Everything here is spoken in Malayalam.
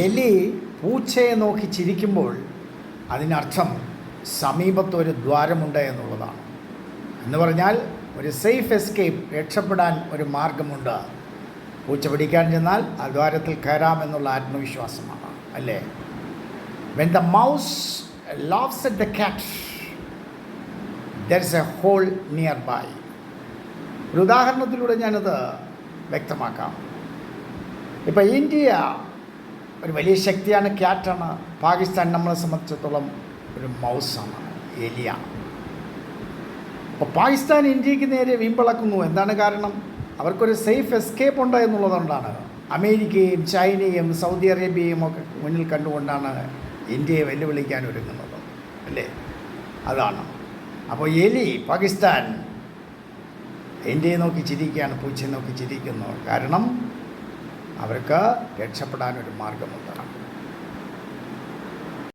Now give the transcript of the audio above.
എലി പൂച്ചയെ നോക്കി ചിരിക്കുമ്പോൾ അതിനർത്ഥം സമീപത്തൊരു ദ്വാരമുണ്ട് എന്നുള്ളതാണ്. എന്ന് പറഞ്ഞാൽ ഒരു സേഫ് എസ്കേപ്പ്, രക്ഷപ്പെടാൻ ഒരു മാർഗമുണ്ട്. പൂച്ച പിടിക്കാൻ ചെന്നാൽ ആ ദ്വാരത്തിൽ കയറാമെന്നുള്ള ആത്മവിശ്വാസമാണ്, അല്ലേ? When the mouse laughs at the cat, there is a hole nearby. ഒരു ഉദാഹരണത്തിലൂടെ ഞാനത് വ്യക്തമാക്കാം. ഇപ്പോൾ ഇന്ത്യ ഒരു വലിയ ശക്തിയാണ്, ക്യാറ്റാണ്. പാകിസ്ഥാൻ നമ്മളെ സംബന്ധിച്ചിടത്തോളം ഒരു മൗസാണ്, എലിയാണ്. അപ്പോൾ പാകിസ്ഥാൻ ഇന്ത്യക്ക് നേരെ വീമ്പിളക്കുന്നു. എന്താണ് കാരണം? അവർക്കൊരു സേഫ് എസ്കേപ്പ് ഉണ്ട് എന്നുള്ളതുകൊണ്ടാണ്. അമേരിക്കയും ചൈനയും സൗദി അറേബ്യയും ഒക്കെ മുന്നിൽ കണ്ടുകൊണ്ടാണ് ഇന്ത്യയെ വെല്ലുവിളിക്കാൻ ഒരുങ്ങുന്നത്, അല്ലേ? അതാണ്. അപ്പോൾ എലി പാകിസ്ഥാൻ ഇന്ത്യയെ നോക്കി ചിരിക്കുകയാണ്, പൂച്ചയെ നോക്കി ചിരിക്കുന്നു. കാരണം അവർക്ക് രക്ഷപ്പെടാനൊരു മാർഗമുണ്ട്.